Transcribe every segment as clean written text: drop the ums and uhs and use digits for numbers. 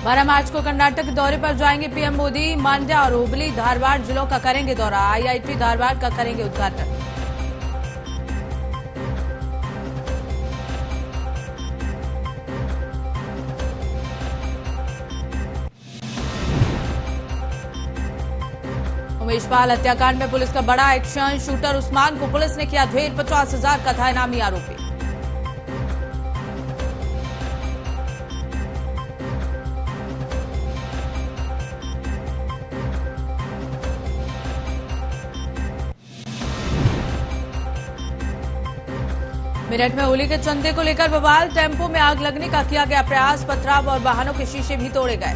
12 मार्च को कर्नाटक के दौरे पर जाएंगे पीएम मोदी। मांड्या और हुबली धारवाड़ जिलों का करेंगे दौरा। आईआईटी धारवाड़ का करेंगे उद्घाटन। उमेश पाल हत्याकांड में पुलिस का बड़ा एक्शन। शूटर उस्मान को पुलिस ने किया ढेर। 50,000 का था इनामी आरोपी। मेरठ में होली के चंदे को लेकर बवाल। टेम्पो में आग लगने का किया गया प्रयास। पथराव और वाहनों के शीशे भी तोड़े गए।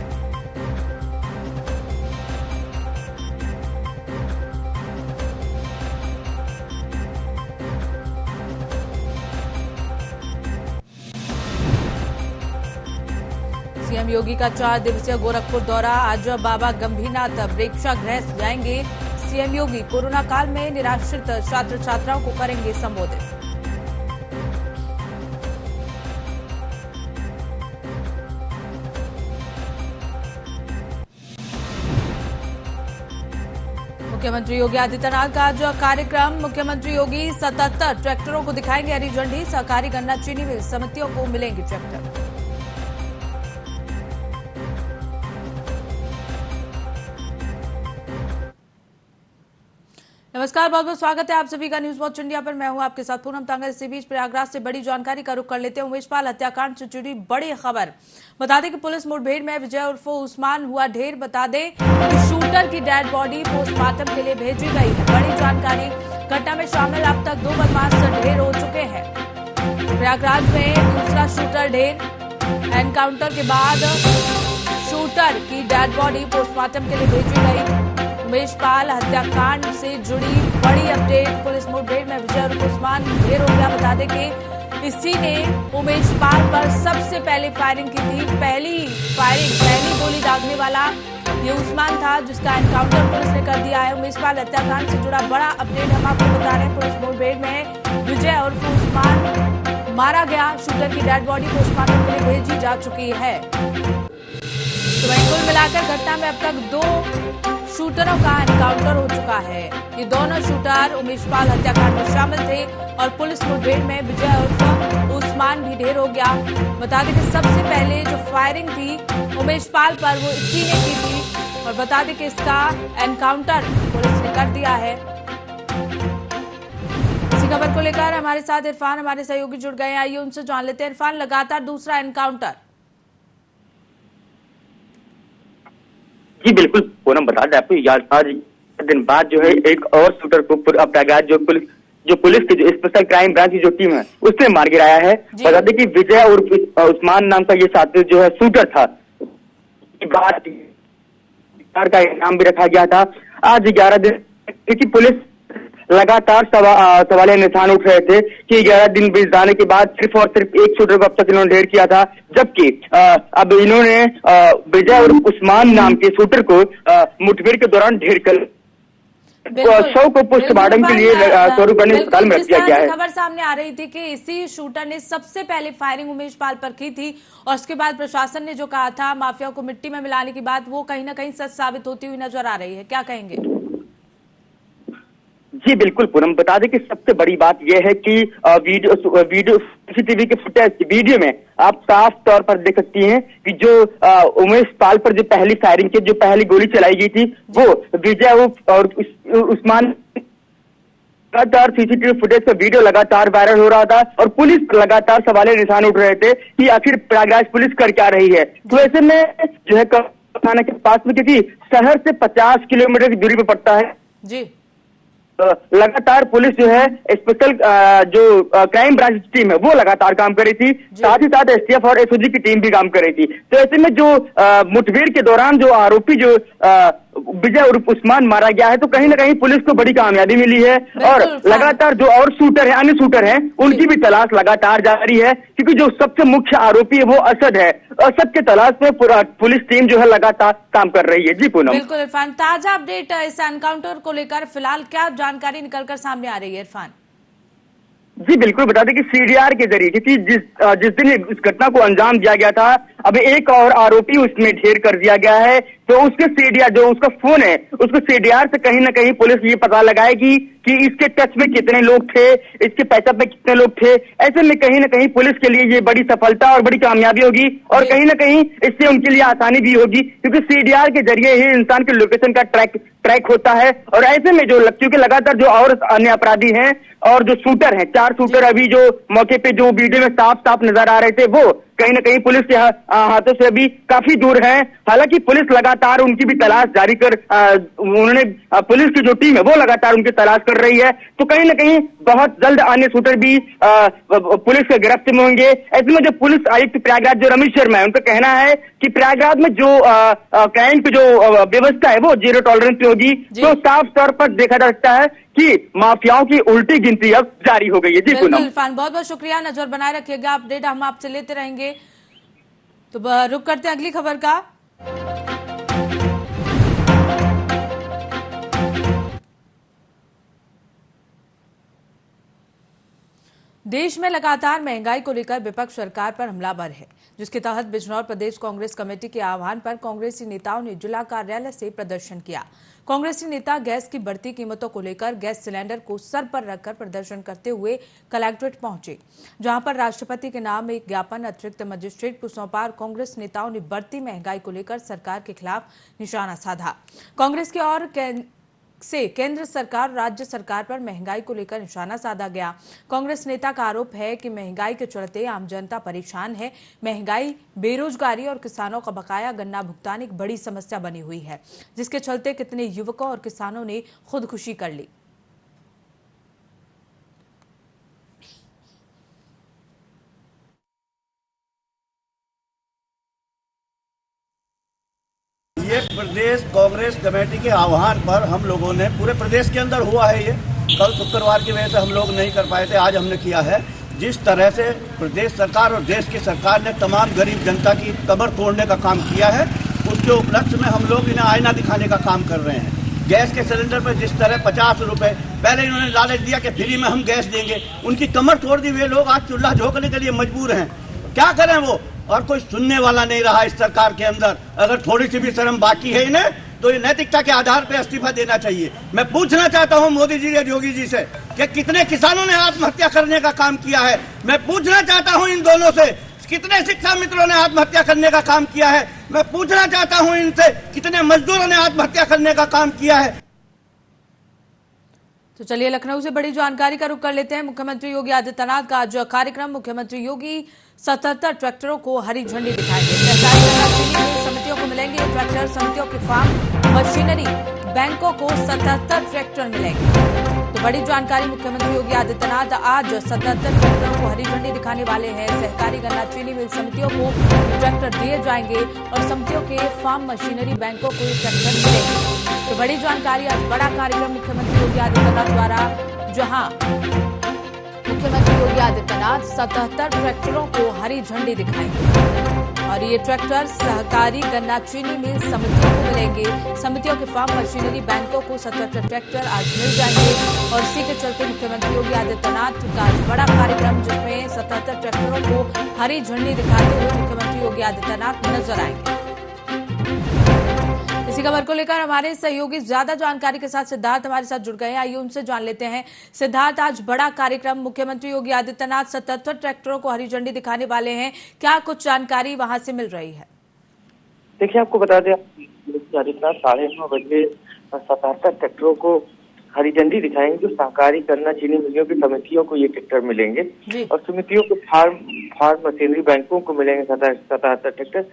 सीएम योगी का 4 दिवसीय गोरखपुर दौरा। आज बाबा गंभीरनाथ प्रेक्षागृह जाएंगे सीएम योगी। कोरोना काल में निराश्रित छात्र छात्राओं को करेंगे संबोधित। मुख्यमंत्री योगी आदित्यनाथ का आज कार्यक्रम। मुख्यमंत्री योगी 77 ट्रैक्टरों को दिखाएंगे हरी झंडी। सहकारी गन्ना चीनी मिल समितियों को मिलेंगे ट्रैक्टर। नमस्कार, बहुत बहुत स्वागत है आप सभी का न्यूज वॉच इंडिया पर। मैं हूं आपके साथ पूनम तांगा। इसी बीच प्रयागराज से बड़ी जानकारी का रुख कर लेते हैं। उमेश पाल हत्याकांड से जुड़ी बड़ी खबर। बता दें कि पुलिस मुठभेड़ में विजय उर्फ उस्मान हुआ ढेर। बता दें कि शूटर की डेड बॉडी पोस्टमार्टम के लिए भेजी गई है। बड़ी जानकारी। घटना में शामिल अब तक 2 बदमाश ढेर हो चुके हैं। प्रयागराज में दूसरा शूटर ढेर। एनकाउंटर के बाद शूटर की डेड बॉडी पोस्टमार्टम के लिए भेजी गई। उमेश पाल हत्याकांड से जुड़ी बड़ी अपडेट। पुलिस मुठभेड़ में विजय और उस्मान ढेर हो गया। बता दें कि इसी ने उमेश पाल पर सबसे पहले फायरिंग की थी। पहली गोली दागने वाला ये उस्मान था, जिसका एनकाउंटर पुलिस ने कर दिया है। उमेश पाल हत्याकांड से जुड़ा बड़ा अपडेट हम आपको बता रहे हैं। पुलिस मुठभेड़ में विजय और उस्मान मारा गया। शूटर की डेड बॉडी पोस्टमार्टम के लिए भेजी जा चुकी है। तो वहीं कुल मिलाकर घटना में अब तक 2 शूटरों का एनकाउंटर हो चुका है। ये दोनों शूटर उमेश पाल हत्याकांड में शामिल थे और पुलिस मुठभेड़ में विजय उर्फ उस्मान भी ढेर हो गया। बता दें कि सबसे पहले जो फायरिंग थी उमेश पाल पर वो इसी ने की थी और बता दें कि इसका एनकाउंटर पुलिस ने कर दिया है। इसी खबर को लेकर हमारे साथ इरफान हमारे सहयोगी जुड़ गए हैं। आइए उनसे जान लेते हैं। इरफान, लगातार दूसरा एनकाउंटर। जी बिल्कुल पूनम, बता दें आपको आज दिन बाद जो है एक और शूटर को प्रयागराज जो पुलिस की जो स्पेशल क्राइम ब्रांच की जो टीम है उसने मार गिराया है। बता दें कि विजय और उस्मान नाम का ये साथी जो है शूटर था। का इनाम भी रखा गया था। आज 11 दिन क्योंकि पुलिस लगातार सवालिया निशान उठ रहे थे कि 11 दिन बीत जाने के बाद सिर्फ और सिर्फ एक शूटर को अब तक इन्होंने ढेर किया था, जबकि अब इन्होंने विजय और उस्मान नाम के शूटर को मुठभेड़ के दौरान ढेर कर शव को पोस्टमार्टम के लिए स्वरूप अस्पताल में रख दिया गया है। खबर सामने आ रही थी कि इसी शूटर ने सबसे पहले फायरिंग उमेश पाल पर की थी और उसके बाद प्रशासन ने जो कहा था माफिया को मिट्टी में मिलाने की बात, वो कहीं ना कहीं सच साबित होती हुई नजर आ रही है। क्या कहेंगे? जी बिल्कुल पूनम, बता दें कि सबसे बड़ी बात यह है कि वीडियो सीसीटीवी के फुटेज वीडियो में आप साफ तौर पर देख सकती हैं कि जो उमेश पाल पर जो पहली फायरिंग की जो पहली गोली चलाई गई थी वो विजय और उस्मान लगातार सीसीटीवी फुटेज का वीडियो लगातार वायरल हो रहा था और पुलिस लगातार सवालिया निशान उठ रहे थे कि आखिर प्रयागराज पुलिस कर क्या रही है। तो ऐसे में जो है थाना के पास में, क्योंकि शहर से 50 किलोमीटर की दूरी पर पड़ता है जी, लगातार पुलिस जो है स्पेशल जो क्राइम ब्रांच टीम है वो लगातार काम कर रही थी। साथ ही साथ एसटीएफ और एसओजी की टीम भी काम कर रही थी। तो ऐसे में जो मुठभेड़ के दौरान जो आरोपी जो विजय और उस्मान मारा गया है, तो कहीं ना कहीं पुलिस को बड़ी कामयाबी मिली है और लगातार जो और शूटर है, अन्य शूटर हैं, उनकी भी तलाश लगातार जारी है, क्योंकि जो सबसे मुख्य आरोपी है वो असद है। असद के तलाश में पुलिस टीम जो है लगातार काम कर रही है। जी पूनम। बिल्कुल इरफान, ताजा अपडेट इस एनकाउंटर को लेकर फिलहाल क्या जानकारी निकलकर सामने आ रही है इरफान? जी बिल्कुल, बता दें कि सीडीआर के जरिए, क्योंकि जिस दिन इस घटना को अंजाम दिया गया था, अब एक और आरोपी उसमें ढेर कर दिया गया है, तो उसके सीडीआर जो उसका फोन है, उसको सीडीआर से कहीं ना कहीं पुलिस ये पता लगाएगी कि इसके टच में कितने लोग थे, इसके पैचअप में कितने लोग थे। ऐसे में कहीं ना कहीं पुलिस के लिए ये बड़ी सफलता और बड़ी कामयाबी होगी, और कहीं ना कहीं इससे उनके लिए आसानी भी होगी, क्योंकि सीडीआर के जरिए ही इंसान के लोकेशन का ट्रैक होता है। और ऐसे में जो क्योंकि लगातार जो और अन्य अपराधी हैं और जो शूटर हैं, 4 शूटर अभी जो मौके पे जो वीडियो में साफ साफ नजर आ रहे थे, वो कहीं ना कहीं पुलिस के हाथों से अभी काफी दूर हैं। हालांकि पुलिस लगातार उनकी भी तलाश जारी कर उन्होंने पुलिस की जो टीम है वो लगातार उनकी तलाश कर रही है, तो कहीं ना कहीं बहुत जल्द अन्य शूटर भी पुलिस के गिरफ्त में होंगे। ऐसे में जो पुलिस आयुक्त प्रयागराज जो रमेश शर्मा है, उनका कहना है कि प्रयागराज में जो क्राइम की जो व्यवस्था है वो 0 टॉलरेंस पे होगी, तो साफ तौर पर देखा जा सकता है कि माफियाओं की उल्टी गिनती अब जारी हो गई है। जी बिल्कुल इरफान, बहुत बहुत शुक्रिया, नजर बनाए रखिएगा, अपडेट हम आपसे लेते रहेंगे। तो रुक करते हैं अगली खबर का। देश में लगातार महंगाई को लेकर विपक्ष सरकार पर हमलावर है, जिसके तहत बिजनौर प्रदेश कांग्रेस कमेटी के आह्वान पर कांग्रेसी नेताओं ने जिला कार्यालय से प्रदर्शन किया। कांग्रेसी नेता गैस की बढ़ती कीमतों को लेकर गैस सिलेंडर को सर पर रखकर प्रदर्शन करते हुए कलेक्ट्रेट पहुंचे, जहां पर राष्ट्रपति के नाम एक ज्ञापन अतिरिक्त मजिस्ट्रेट को सौंपा और कांग्रेस नेताओं ने बढ़ती महंगाई को लेकर सरकार के खिलाफ निशाना साधा। कांग्रेस की ओर से केंद्र सरकार और राज्य सरकार पर महंगाई को लेकर निशाना साधा गया। कांग्रेस नेता का आरोप है कि महंगाई के चलते आम जनता परेशान है। महंगाई, बेरोजगारी और किसानों का बकाया गन्ना भुगतान एक बड़ी समस्या बनी हुई है, जिसके चलते कितने युवकों और किसानों ने खुदकुशी कर ली। ये प्रदेश कांग्रेस कमेटी के आह्वान पर हम लोगों ने, पूरे प्रदेश के अंदर हुआ है ये, कल शुक्रवार की वजह से हम लोग नहीं कर पाए थे, आज हमने किया है। जिस तरह से प्रदेश सरकार और देश की सरकार ने तमाम गरीब जनता की कमर तोड़ने का काम किया है, उसके उपलक्ष्य में हम लोग इन्हें आईना दिखाने का काम कर रहे हैं। गैस के सिलेंडर पर जिस तरह 50 रुपए पहले इन्होंने लालच दिया कि फ्री में हम गैस देंगे, उनकी कमर तोड़ दी। वे लोग आज चूल्हा झोंकने के लिए मजबूर हैं, क्या करें वो, और कोई सुनने वाला नहीं रहा इस सरकार के अंदर। अगर थोड़ी सी भी शर्म बाकी है इन्हें, तो ये नैतिकता के आधार पर इस्तीफा देना चाहिए। मैं पूछना चाहता हूं मोदी जी या योगी जी से कि कितने किसानों ने आत्महत्या करने का काम किया है। मैं पूछना चाहता हूं इन दोनों से, कितने शिक्षा मित्रों ने आत्महत्या करने का काम किया है। मैं पूछना चाहता हूं इनसे, कितने मजदूरों ने आत्महत्या करने का काम किया है। तो चलिए लखनऊ से बड़ी जानकारी का रुख कर लेते हैं। मुख्यमंत्री योगी आदित्यनाथ का आज कार्यक्रम, मुख्यमंत्री योगी 77 ट्रैक्टरों को हरी झंडी दिखाएंगे। समितियों को मिलेंगे ट्रैक्टर, समितियों के फार्म मशीनरी बैंकों को 77 ट्रैक्टर मिलेंगे। तो बड़ी जानकारी, मुख्यमंत्री योगी आदित्यनाथ आज 77 ट्रैक्टरों को हरी झंडी दिखाने वाले हैं। सहकारी गन्ना चीनी मिल समितियों को ट्रैक्टर दिए जाएंगे और समितियों के फार्म मशीनरी बैंकों को ट्रैक्टर मिलेंगे। तो बड़ी जानकारी, आज बड़ा कार्यक्रम मुख्यमंत्री योगी आदित्यनाथ द्वारा, जहां मुख्यमंत्री योगी आदित्यनाथ 77 ट्रैक्टरों को हरी झंडी दिखाएंगे और ये ट्रैक्टर सहकारी गन्ना चीनी मिल समितियों को मिलेंगे। समितियों के फार्म मशीनरी बैंकों को 77 ट्रैक्टर आज मिल जाएंगे और इसी के चलते मुख्यमंत्री योगी आदित्यनाथ का बड़ा कार्यक्रम, जिसमें 77 ट्रैक्टरों को हरी झंडी दिखाते हुए मुख्यमंत्री योगी आदित्यनाथ नजर आएंगे। इसी खबर को लेकर हमारे सहयोगी ज्यादा जानकारी के साथ सिद्धार्थ हमारे साथ जुड़ गए हैं, आइए उनसे जान लेते हैं। सिद्धार्थ, आज बड़ा कार्यक्रम, मुख्यमंत्री योगी आदित्यनाथ 77 ट्रैक्टरों को हरी झंडी दिखाने वाले हैं, क्या कुछ जानकारी वहां से मिल रही है? देखिए, आपको बता दें, योगी आदित्यनाथ 9:30 बजे 77 ट्रैक्टरों को हरी झंडी दिखाएंगे, जो सहकारी गन्ना चीनी मिलों की समितियों को ये ट्रैक्टर मिलेंगे और समितियों को फार्म मशीनरी बैंकों को मिलेंगे 77 ट्रैक्टर।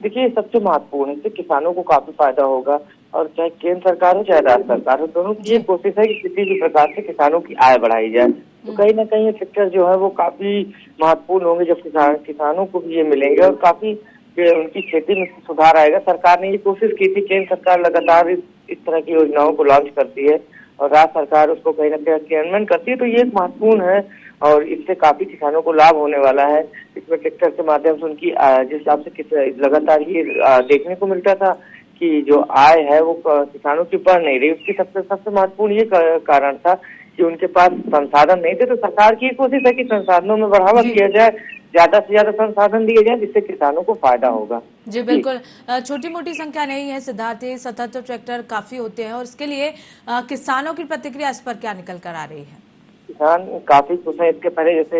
देखिए, ये सबसे महत्वपूर्ण है, इससे किसानों को काफी फायदा होगा और चाहे केंद्र सरकार हो चाहे राज्य सरकार हो, दोनों की ये कोशिश है कि किसी भी प्रकार से किसानों की आय बढ़ाई जाए। तो कहीं ना कहीं ये सेक्टर जो है वो काफी महत्वपूर्ण होंगे, जब किसानों को भी ये मिलेंगे और काफी उनकी खेती में सुधार आएगा। सरकार ने ये कोशिश की थी, केंद्र सरकार लगातार इस तरह की योजनाओं को लॉन्च करती है और राज्य सरकार उसको कहीं ना कहीं क्रियान्वयन करती है, तो ये एक महत्वपूर्ण है और इससे काफी किसानों को लाभ होने वाला है। इसमें ट्रैक्टर के माध्यम से उनकी जिस हिसाब से लगातार ये देखने को मिलता था कि जो आय है वो किसानों की बढ़ नहीं रही, उसकी सबसे महत्वपूर्ण ये कारण था कि उनके पास संसाधन नहीं थे। तो सरकार की कोशिश है कि संसाधनों में बढ़ावा किया जाए, ज्यादा से ज्यादा संसाधन दिए जाए, जिससे किसानों को फायदा होगा। जी बिल्कुल, छोटी मोटी संख्या नहीं है सिद्धार्थ, 77 ट्रैक्टर काफी होते हैं और इसके लिए किसानों की प्रतिक्रिया इस पर क्या निकल कर आ रही है? किसान काफी खुश है। इसके पहले जैसे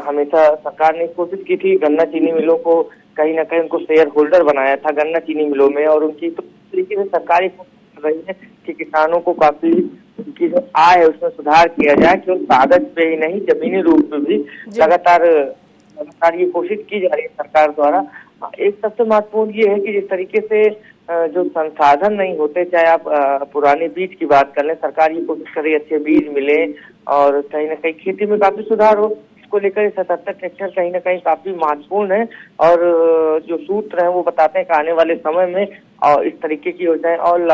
हमेशा सरकार ने कोशिश की थी, गन्ना चीनी मिलों को कहीं ना कहीं उनको शेयर होल्डर बनाया था गन्ना चीनी मिलों में, और उनकी तो तरीके से सरकारी कोशिश कर रही है कि किसानों को काफी उनकी जो आय है उसमें सुधार किया जाए, कि कागज पे ही नहीं जमीनी रूप में भी लगातार ये कोशिश की जा रही है सरकार द्वारा। एक सबसे महत्वपूर्ण ये है कि जिस तरीके से जो संसाधन नहीं होते, चाहे आप पुराने बीज की बात कर लें, सरकार ये कोशिश कर रही है अच्छे बीज मिले और कहीं ना कहीं खेती में काफी सुधार हो। इसको लेकर 77 ट्रैक्टर कहीं ना कहीं काफी महत्वपूर्ण है, और जो सूत्र हैं वो बताते हैं कि आने वाले समय में और इस तरीके की योजनाएं और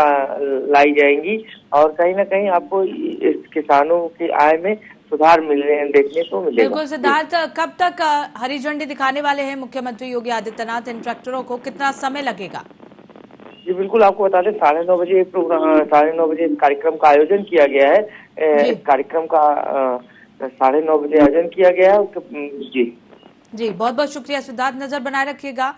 लाई जाएंगी, और कहीं ना कहीं आपको इस किसानों की आय में सुधार देखने को मिलेगा। बिल्कुल सिद्धार्थ, कब तक हरी झंडी दिखाने वाले हैं मुख्यमंत्री योगी आदित्यनाथ इन ट्रैक्टरों को, कितना समय लगेगा? जी बिल्कुल, आपको बता दें 9:30 बजे प्रोग्राम 9:30 बजे कार्यक्रम का आयोजन किया गया है। कार्यक्रम का 9:30 बजे आयोजन किया गया है। जी बहुत बहुत शुक्रिया सिद्धार्थ, नजर बनाए रखिएगा।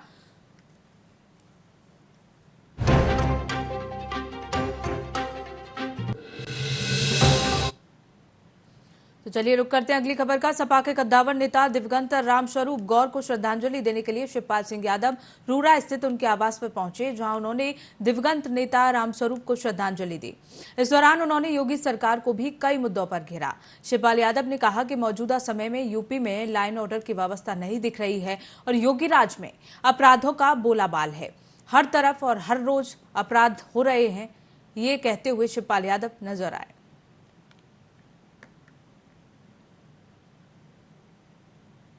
तो चलिए रुक करते हैं अगली खबर का। सपा के कद्दावर नेता दिवंगत रामस्वरूप गौर को श्रद्धांजलि देने के लिए शिवपाल सिंह यादव रूरा स्थित उनके आवास पर पहुंचे, जहां उन्होंने दिवंगत नेता रामस्वरूप को श्रद्धांजलि दी। इस दौरान उन्होंने योगी सरकार को भी कई मुद्दों पर घेरा। शिवपाल यादव ने कहा कि मौजूदा समय में यूपी में लाइन ऑर्डर की व्यवस्था नहीं दिख रही है और योगी राज में अपराधों का बोलाबाल है, हर तरफ और हर रोज अपराध हो रहे हैं। ये कहते हुए शिवपाल यादव नजर आए।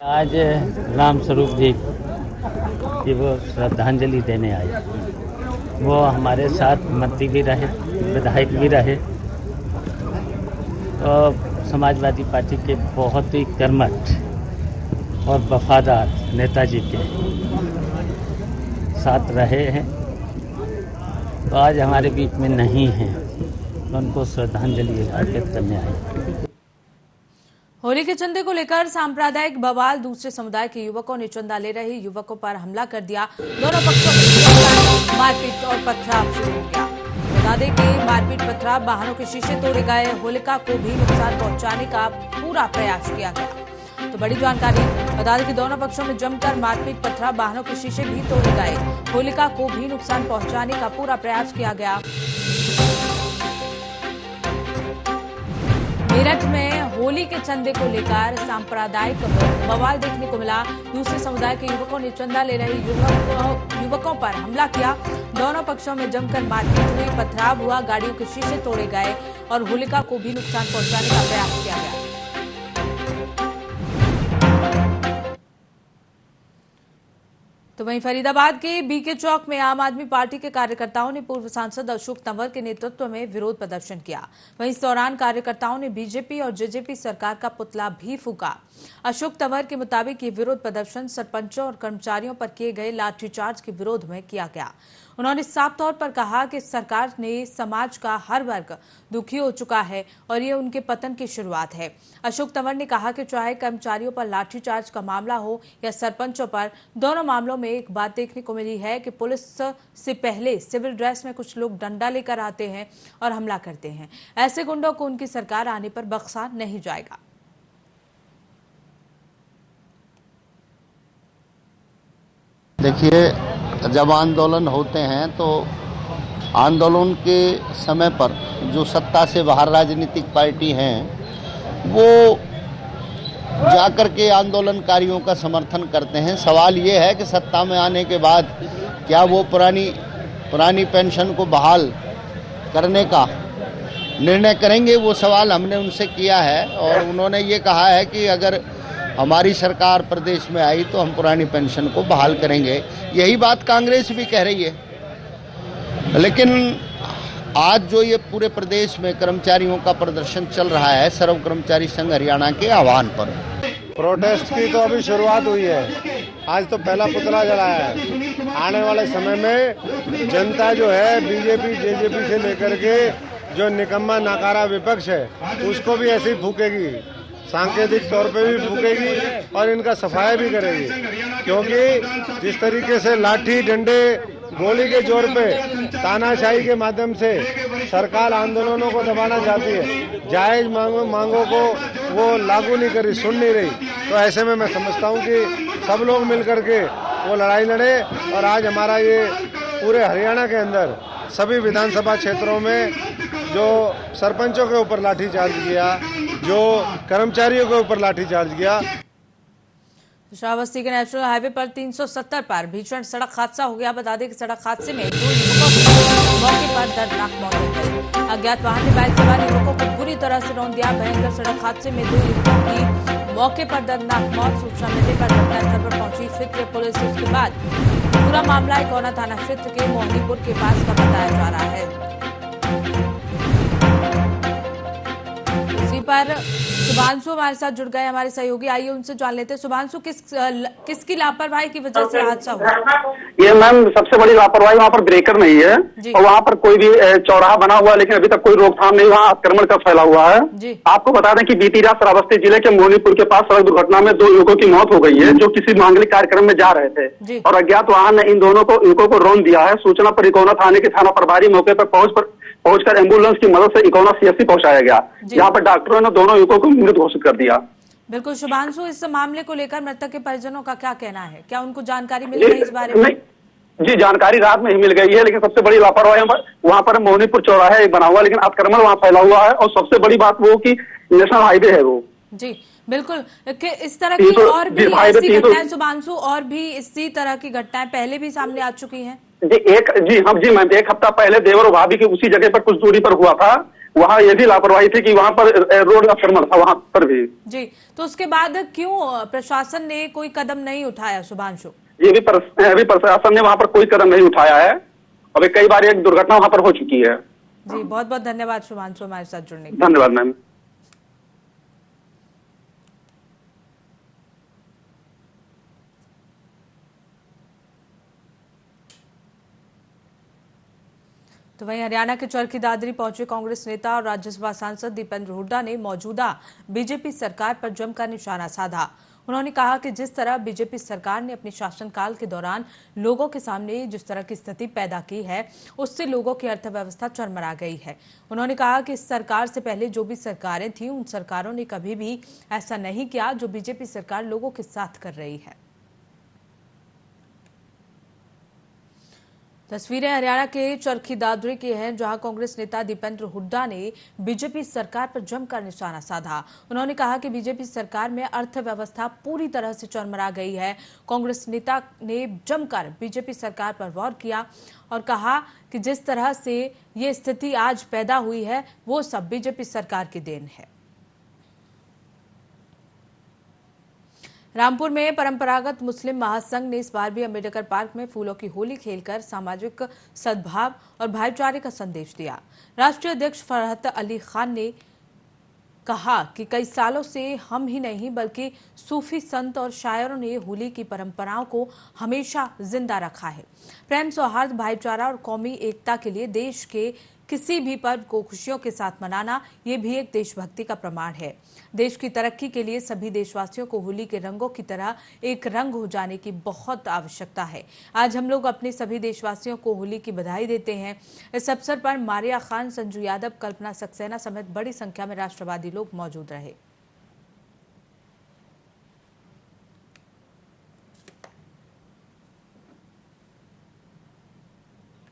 आज रामस्वरूप जी की वो श्रद्धांजलि देने आए। वो हमारे साथ मंत्री भी रहे, विधायक भी रहे, और समाजवादी पार्टी के बहुत ही कर्मठ और वफादार नेताजी के साथ रहे हैं। तो आज हमारे बीच में नहीं हैं, तो उनको श्रद्धांजलि अर्पित करने आए। होली के चंदे को लेकर सांप्रदायिक बवाल, दूसरे समुदाय के युवकों ने चंदा ले रहे युवकों पर हमला कर दिया। दोनों पक्षों में मारपीट और पथराव शुरू हो गया। बता दें कि मारपीट पथराव, वाहनों के शीशे तोड़े गए, होलिका को भी नुकसान पहुंचाने का पूरा प्रयास किया गया। तो बड़ी जानकारी, बता दें कि दोनों पक्षों में जमकर मारपीट पथराव, वाहनों के शीशे भी तोड़े गए, होलिका को भी नुकसान पहुंचाने का पूरा प्रयास किया गया। मेरठ में होली के चंदे को लेकर सांप्रदायिक बवाल देखने को मिला। दूसरे समुदाय के युवकों ने चंदा ले रहे युवकों पर हमला किया। दोनों पक्षों में जमकर मारपीट हुई, पथराव हुआ, गाड़ियों के शीशे तोड़े गए और होलिका को भी नुकसान पहुंचाने का प्रयास किया गया। तो वहीं फरीदाबाद के बीके चौक में आम आदमी पार्टी के कार्यकर्ताओं ने पूर्व सांसद अशोक तंवर के नेतृत्व में विरोध प्रदर्शन किया। वहीं इस दौरान कार्यकर्ताओं ने बीजेपी और जेजेपी सरकार का पुतला भी फूंका। अशोक तंवर के मुताबिक ये विरोध प्रदर्शन सरपंचों और कर्मचारियों पर किए गए लाठीचार्ज के विरोध में किया गया। उन्होंने साफ तौर पर कहा कि सरकार ने समाज का हर वर्ग दुखी हो चुका है और ये उनके पतन की शुरुआत है। अशोक तंवर ने कहा कि चाहे कर्मचारियों पर लाठीचार्ज का मामला हो या सरपंचों पर, दोनों मामलों में एक बात देखने को मिली है कि पुलिस से पहले सिविल ड्रेस में कुछ लोग डंडा लेकर आते हैं और हमला करते हैं। ऐसे गुंडों को उनकी सरकार आने पर बख्शा नहीं जाएगा। देखिए, जब आंदोलन होते हैं तो आंदोलन के समय पर जो सत्ता से बाहर राजनीतिक पार्टी हैं वो जाकर के आंदोलनकारियों का समर्थन करते हैं। सवाल ये है कि सत्ता में आने के बाद क्या वो पुरानी पेंशन को बहाल करने का निर्णय करेंगे, वो सवाल हमने उनसे किया है और उन्होंने ये कहा है कि अगर हमारी सरकार प्रदेश में आई तो हम पुरानी पेंशन को बहाल करेंगे। यही बात कांग्रेस भी कह रही है। लेकिन आज जो ये पूरे प्रदेश में कर्मचारियों का प्रदर्शन चल रहा है, सर्व कर्मचारी संघ हरियाणा के आह्वान पर, प्रोटेस्ट की तो अभी शुरुआत हुई है। आज तो पहला पुतला जलाया है। आने वाले समय में जनता जो है बीजेपी जेजेपी से लेकर के जो निकम्मा नाकारा विपक्ष है उसको भी ऐसे ही फूकेगी, सांकेतिक तौर पे भी फूकेगी और इनका सफाया भी करेगी। क्योंकि जिस तरीके से लाठी डंडे गोली के जोर पे तानाशाही के माध्यम से सरकार आंदोलनों को दबाना चाहती है, जायज मांगों को वो लागू नहीं कर रही, सुन नहीं रही, तो ऐसे में मैं समझता हूँ कि सब लोग मिलकर के वो लड़ाई लड़े। और आज हमारा ये पूरे हरियाणा के अंदर सभी विधानसभा क्षेत्रों में जो सरपंचों के ऊपर लाठीचार्ज किया, जो कर्मचारियों के ऊपर लाठीचार्ज किया। श्रावस्ती के नेशनल हाईवे पर 370 पर भीषण सड़क हादसा हो गया। बता दें कि सड़क हादसे में 2 युवकों की मौके पर दर्दनाक मौत हो गई। अज्ञात वाहन ने बाइक सवार युवकों को बुरी तरह से रौंद दिया। भयंकर सड़क हादसे में 2 युवकों की मौके पर दर्दनाक मौत। सूचना मिलने पर घटनास्थल पर पहुंची क्षेत्रीय पुलिस। उसके बाद पूरा मामला इकोना थाना क्षेत्र के मोहनीपुर के पास का बताया जा रहा है। इसी पर शुभांशु हमारे साथ जुड़ गए, हमारे सहयोगी। आइए उनसे जान लेते हैं। शुभांशु, किसकी लापरवाही की वजह से हादसा हुआ? ये मैम सबसे बड़ी लापरवाही, वहाँ पर ब्रेकर नहीं है और वहाँ पर कोई भी चौराहा बना हुआ है, लेकिन अभी तक कोई रोकथाम नहीं, वहाँ आक्रमण का फैला हुआ है। आपको बता दें कि बीती रात श्रावस्ती जिले के मोहनीपुर के पास सड़क दुर्घटना में 2 युवकों की मौत हो गई है, जो किसी मांगलिक कार्यक्रम में जा रहे थे और अज्ञात वाहन ने इन दोनों युवकों को रौंद दिया है। सूचना पर इकोना थाने के थाना प्रभारी मौके पर पहुंचकर एम्बुलेंस की मदद से इकोना सीएससी पहुंचाया गया। यहाँ पर डॉक्टरों ने दोनों युवकों को मृत घोषित कर दिया। बिल्कुल शुभांशु, इस मामले को लेकर मृतक के परिजनों का क्या कहना है? क्या उनको जानकारी मिल गई इस बारे में? जी, जानकारी रात में ही मिल गई है, लेकिन सबसे बड़ी लापरवाही वहाँ पर मोहनीपुर चौराहा एक बना हुआ, लेकिन आक्रमण वहाँ फैला हुआ है और सबसे बड़ी बात वो कि नेशनल हाईवे है वो। जी बिल्कुल, इस तरह की और भी ऐसी घटनाएं शुभांशु, और भी इसी तरह की घटनाएं पहले भी सामने आ चुकी हैं। जी मैम, 1 हफ्ता पहले देवर और भाभी की उसी जगह पर कुछ दूरी पर हुआ था। वहाँ ये भी लापरवाही थी कि वहाँ पर रोड आक्रमण था वहाँ पर भी। जी, तो उसके बाद क्यों प्रशासन ने कोई कदम नहीं उठाया शुभांशु? ये भी प्रशासन ने वहाँ पर कोई कदम नहीं उठाया है। अभी कई बार एक दुर्घटना वहाँ पर हो चुकी है। जी, बहुत बहुत धन्यवाद शुभांशु हमारे साथ जुड़ने के लिए। धन्यवाद मैम। तो वहीं हरियाणा के चरखी दादरी पहुंचे कांग्रेस नेता और राज्यसभा सांसद दीपेंद्र हुड्डा ने मौजूदा बीजेपी सरकार पर जमकर निशाना साधा। उन्होंने कहा कि जिस तरह बीजेपी सरकार ने अपने शासनकाल के दौरान लोगों के सामने जिस तरह की स्थिति पैदा की है, उससे लोगों की अर्थव्यवस्था चरमरा गई है। उन्होंने कहा कि इस सरकार से पहले जो भी सरकारें थीं, उन सरकारों ने कभी भी ऐसा नहीं किया जो बीजेपी सरकार लोगों के साथ कर रही है। तस्वीरें हरियाणा के चरखी दादरी की हैं, जहां कांग्रेस नेता दीपेंद्र हुड्डा ने बीजेपी सरकार पर जमकर निशाना साधा। उन्होंने कहा कि बीजेपी सरकार में अर्थव्यवस्था पूरी तरह से चरमरा गई है। कांग्रेस नेता ने जमकर बीजेपी सरकार पर वार किया और कहा कि जिस तरह से ये स्थिति आज पैदा हुई है, वो सब बीजेपी सरकार की देन है। रामपुर में परंपरागत मुस्लिम महासंघ ने इस बार भी अंबेडकर पार्क में फूलों की होली खेलकर सामाजिक सद्भाव और भाईचारे का संदेश दिया। राष्ट्रीय अध्यक्ष फरहत अली खान ने कहा कि कई सालों से हम ही नहीं बल्कि सूफी संत और शायरों ने होली की परंपराओं को हमेशा जिंदा रखा है। प्रेम, सौहार्द, भाईचारा और कौमी एकता के लिए देश के किसी भी पर्व को खुशियों के साथ मनाना, ये भी एक देशभक्ति का प्रमाण है। देश की तरक्की के लिए सभी देशवासियों को होली के रंगों की तरह एक रंग हो जाने की बहुत आवश्यकता है। आज हम लोग अपने सभी देशवासियों को होली की बधाई देते हैं। इस अवसर पर मारिया खान, संजू यादव, कल्पना सक्सेना समेत बड़ी संख्या में राष्ट्रवादी लोग मौजूद रहे।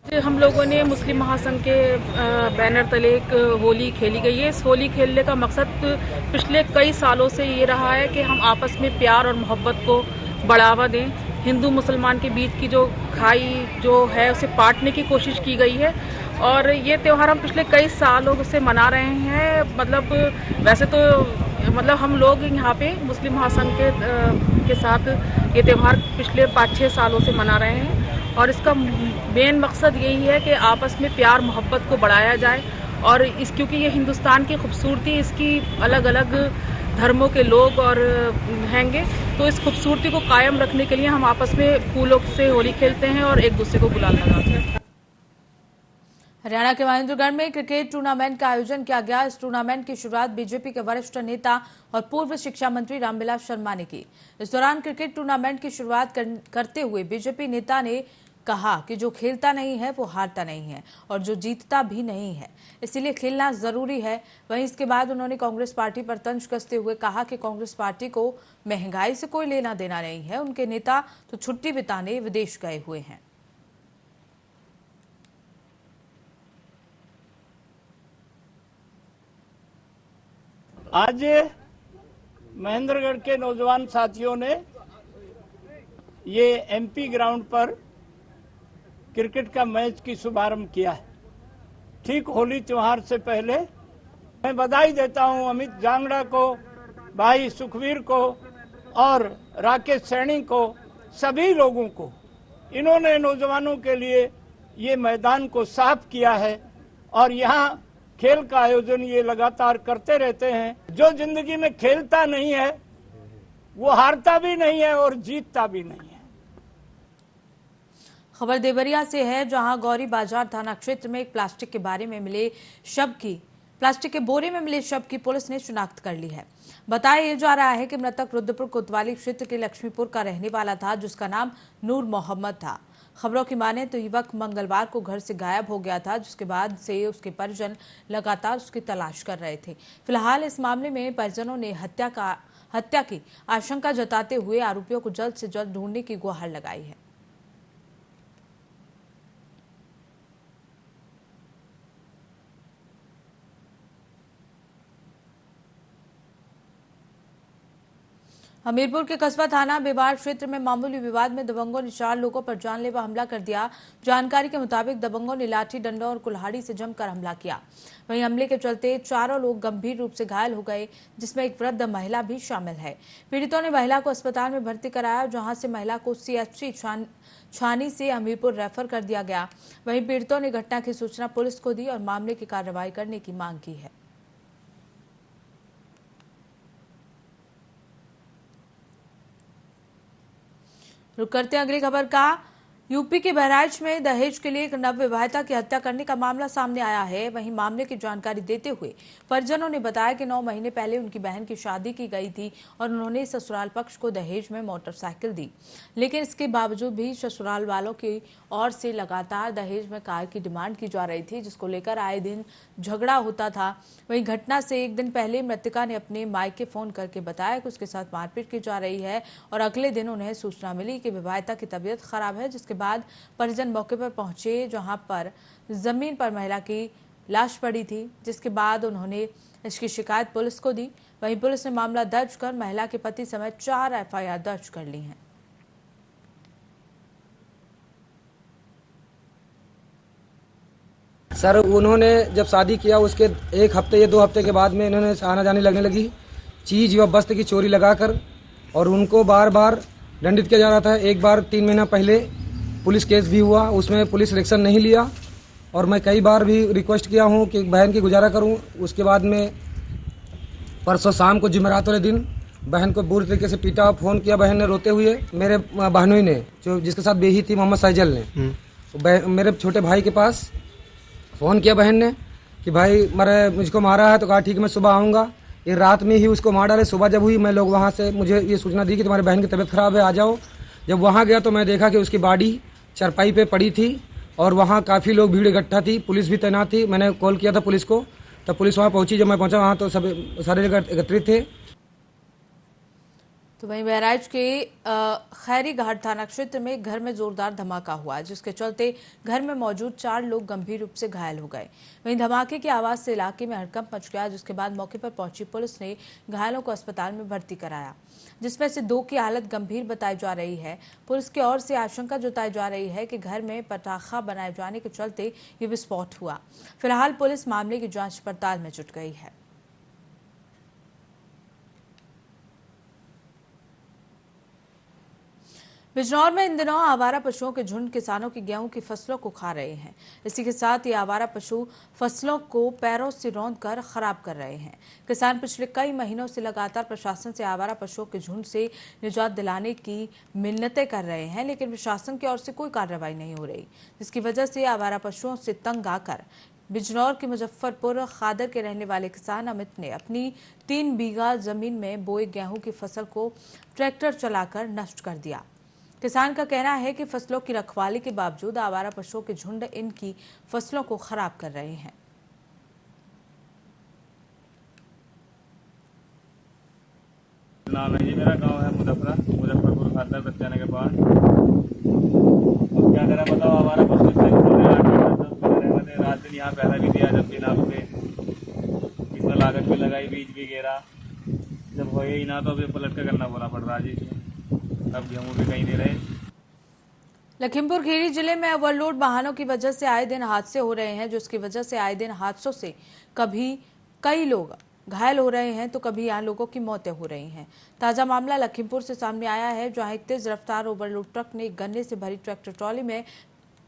हम लोगों ने मुस्लिम महासंघ के बैनर तले एक होली खेली गई है। इस होली खेलने का मकसद पिछले कई सालों से ये रहा है कि हम आपस में प्यार और मोहब्बत को बढ़ावा दें। हिंदू मुसलमान के बीच की जो खाई जो है उसे पाटने की कोशिश की गई है और ये त्यौहार हम पिछले कई सालों से मना रहे हैं। मतलब वैसे तो हम लोग यहाँ पे मुस्लिम महासंघ के साथ ये त्यौहार पिछले 5-6 सालों से मना रहे हैं और इसका मेन मकसद यही है कि आपस में प्यार मोहब्बत को बढ़ाया जाए और क्योंकि ये हिंदुस्तान की खूबसूरती, इसकी अलग अलग धर्मों के लोग और हैंगे, तो इस खूबसूरती को कायम रखने के लिए हम आपस में फूलों से होली खेलते हैं और एक दूसरे को गुलाल लगाते हैं। हरियाणा के महेंद्रगढ़ में क्रिकेट टूर्नामेंट का आयोजन किया गया। इस टूर्नामेंट की शुरुआत बीजेपी के वरिष्ठ नेता और पूर्व शिक्षा मंत्री रामविलास शर्मा ने की। इस दौरान क्रिकेट टूर्नामेंट की शुरुआत करते हुए बीजेपी नेता ने कहा कि जो खेलता नहीं है वो हारता नहीं है और जो जीतता भी नहीं है, इसीलिए खेलना जरूरी है। वहीं इसके बाद उन्होंने कांग्रेस पार्टी पर तंज कसते हुए कहा कि कांग्रेस पार्टी को महंगाई से कोई लेना देना नहीं है, उनके नेता तो छुट्टी बिताने विदेश गए हुए हैं। आज महेंद्रगढ़ के नौजवान साथियों ने ये एमपी ग्राउंड पर क्रिकेट का मैच की शुभारंभ किया है। ठीक होली त्योहार से पहले मैं बधाई देता हूं अमित जांगड़ा को, भाई सुखवीर को और राकेश सैनी को, सभी लोगों को। इन्होंने नौजवानों के लिए ये मैदान को साफ किया है और यहाँ खेल का आयोजन ये लगातार करते रहते हैं। जो जिंदगी में खेलता नहीं है वो हारता भी नहीं है और जीतता भी नहीं है। खबर देवरिया से है, जहां गौरी बाजार थाना क्षेत्र में एक प्लास्टिक के बोरे में मिले शव की पुलिस ने शिनाख्त कर ली है। बताया जा रहा है कि मृतक रुद्रपुर कोतवाली क्षेत्र के लक्ष्मीपुर का रहने वाला था, जिसका नाम नूर मोहम्मद था। खबरों की माने तो युवक मंगलवार को घर से गायब हो गया था, जिसके बाद से उसके परिजन लगातार उसकी तलाश कर रहे थे। फिलहाल इस मामले में परिजनों ने हत्या की आशंका जताते हुए आरोपियों को जल्द से जल्द ढूंढने की गुहार लगाई है। हमीरपुर के कस्बा थाना बेबार क्षेत्र में मामूली विवाद में दबंगों ने 4 लोगों पर जानलेवा हमला कर दिया। जानकारी के मुताबिक दबंगों ने लाठी, डंडा और कुल्हाड़ी से जमकर हमला किया। वहीं हमले के चलते 4 लोग गंभीर रूप से घायल हो गए, जिसमें एक वृद्ध महिला भी शामिल है। पीड़ितों ने महिला को अस्पताल में भर्ती कराया, जहां से महिला को CHC छानी से हमीरपुर रेफर कर दिया गया। वहीं पीड़ितों ने घटना की सूचना पुलिस को दी और मामले की कार्रवाई करने की मांग की है। रुक करते हैं अगली खबर का। यूपी के बहराइच में दहेज के लिए एक नवविवाहिता की हत्या करने का मामला सामने आया है। वहीं मामले की जानकारी देते हुए परिजनों ने बताया कि 9 महीने पहले उनकी बहन की शादी की गई थी और उन्होंने ससुराल पक्ष को दहेज में मोटरसाइकिल दी, लेकिन इसके बावजूद भी ससुराल वालों की ओर से लगातार दहेज में कार की डिमांड की जा रही थी, जिसको लेकर आए दिन झगड़ा होता था। वहीं घटना से एक दिन पहले मृतका ने अपने मायके फोन करके बताया कि उसके साथ मारपीट की जा रही है और अगले दिन उन्हें सूचना मिली कि विवाहिता की तबीयत खराब है, जिसके बाद परिजन मौके पर पहुंचे, जहां पर जमीन पर महिला की लाश पड़ी थी, जिसके बाद उन्होंने इसकी शिकायत पुलिस को दी। वहीं पुलिस ने मामला दर्ज कर महिला के पति समेत 4 FIR दर्ज कर ली हैं। सर, उन्होंने जब शादी किया उसके 1 हफ्ते या 2 हफ्ते के बाद में इन्होंने आना जाने लगने लगी, चीज व वस्त्र की चोरी लगाकर, और उनको बार बार दंडित किया जा रहा था। एक बार 3 महीना पहले पुलिस केस भी हुआ, उसमें पुलिस एक्शन नहीं लिया और मैं कई बार भी रिक्वेस्ट किया हूं कि बहन की गुजारा करूं। उसके बाद में परसों शाम को जुमेरात वाले दिन बहन को बुरी तरीके से पीटा, फोन किया बहन ने रोते हुए। मेरे बहनोई ने, जो जिसके साथ बेही थी मोहम्मद सैजल ने, मेरे छोटे भाई के पास फ़ोन किया बहन ने कि भाई मुझको मारा है, तो कहा ठीक है मैं सुबह आऊँगा। ये रात में ही उसको मार डाले। सुबह जब हुई, मैं लोग वहाँ से मुझे ये सूचना दी कि तुम्हारी बहन की तबीयत खराब है, आ जाओ। जब वहाँ गया तो मैं देखा कि उसकी बॉडी चरपाई पे पड़ी थी और वहाँ काफ़ी लोग भीड़ इकट्ठा थी, पुलिस भी तैनात थी। मैंने कॉल किया था पुलिस को, तब पुलिस वहाँ पहुंची। जब मैं पहुंचा वहाँ तो सब सारे जगह एकत्रित थे। तो वहीं बहराइच के खैरी घाट थाना क्षेत्र में घर में जोरदार धमाका हुआ, जिसके चलते घर में मौजूद 4 लोग गंभीर रूप से घायल हो गए। वहीं धमाके की आवाज से इलाके में हड़कंप मच गया, जिसके बाद मौके पर पहुंची पुलिस ने घायलों को अस्पताल में भर्ती कराया, जिसमें से 2 की हालत गंभीर बताई जा रही है। पुलिस की ओर से आशंका जताई जा रही है कि घर में पटाखा बनाए जाने के चलते ये विस्फोट हुआ। फिलहाल पुलिस मामले की जांच पड़ताल में जुट गई है। बिजनौर में इन दिनों आवारा पशुओं के झुंड किसानों की गेहूं की फसलों को खा रहे हैं। इसी के साथ ये आवारा पशु फसलों को पैरों से रौंदकर खराब कर रहे हैं। किसान पिछले कई महीनों से लगातार प्रशासन से आवारा पशुओं के झुंड से निजात दिलाने की मिन्नतें कर रहे हैं, लेकिन प्रशासन की ओर से कोई कार्रवाई नहीं हो रही, जिसकी वजह से आवारा पशुओं से तंग आकर बिजनौर के मुजफ्फरपुर खादर के रहने वाले किसान अमित ने अपनी 3 बीघा जमीन में बोए गेहूं की फसल को ट्रैक्टर चलाकर नष्ट कर दिया। किसान का कहना है कि फसलों की रखवाली के बावजूद आवारा पशुओं के झुंड इनकी फसलों को खराब कर रहे हैं। नाम है जी, मेरा गांव है मुजफ्फरपुर खादर बच्चाने के पास। क्या करा बताओ, आवारा पशु रात दिन यहाँ पैसा भी दिया, जब दिन पे इतना लागत भी लगाई, बीज भी गिरा, जब हो ही ना तो अभी पलट कर करना पड़ा पड़ रहा जी। अब गेहूं भी कहीं नहीं रहे। लखीमपुर खीरी जिले में ओवरलोड वाहनों की वजह से आए दिन हादसे हो रहे हैं, जिसकी वजह से आए दिन हादसों से कभी कई लोग घायल हो रहे हैं तो कभी यहाँ लोगों की मौतें हो रही हैं। ताजा मामला लखीमपुर से सामने आया है, जहां एक तेज रफ्तार ओवरलोड ट्रक ने एक गन्ने से भरी ट्रैक्टर ट्रॉली में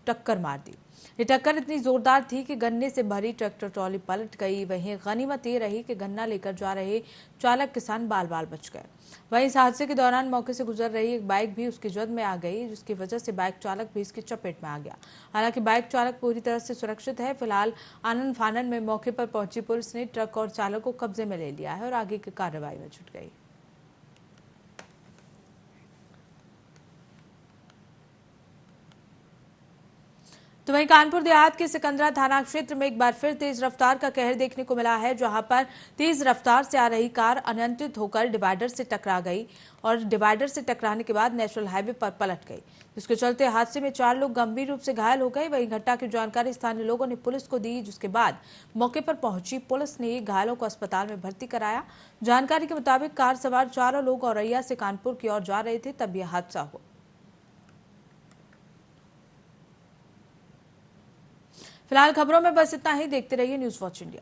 टक्कर मार दी। ये टक्कर इतनी जोरदार थी कि गन्ने से भरी ट्रैक्टर ट्रॉली पलट गई। वहीं गनीमत ये रही कि गन्ना लेकर जा रहे चालक किसान बाल बाल बच गए। वहीं इस हादसे के दौरान मौके से गुजर रही एक बाइक भी उसकी जद में आ गई, जिसकी वजह से बाइक चालक भी इसकी चपेट में आ गया। हालांकि बाइक चालक पूरी तरह से सुरक्षित है। फिलहाल आनन फानन में मौके पर पहुंची पुलिस ने ट्रक और चालक को कब्जे में ले लिया है और आगे की कार्रवाई में जुट गई। तो वहीं कानपुर देहात के सिकंदरा थाना क्षेत्र में एक बार फिर तेज रफ्तार का कहर देखने को मिला है, जहां पर तेज रफ्तार से आ रही कार अनियंत्रित होकर डिवाइडर से टकरा गई और डिवाइडर से टकराने के बाद नेशनल हाईवे पर पलट गई, जिसके चलते हादसे में 4 लोग गंभीर रूप से घायल हो गए। वहीं घटना की जानकारी स्थानीय लोगों ने पुलिस को दी, जिसके बाद मौके पर पहुंची पुलिस ने घायलों को अस्पताल में भर्ती कराया। जानकारी के मुताबिक कार सवार 4 लोग औरैया से कानपुर की ओर जा रहे थे, तब यह हादसा हुआ। फिलहाल खबरों में बस इतना ही। देखते रहिए न्यूज़ वॉच इंडिया।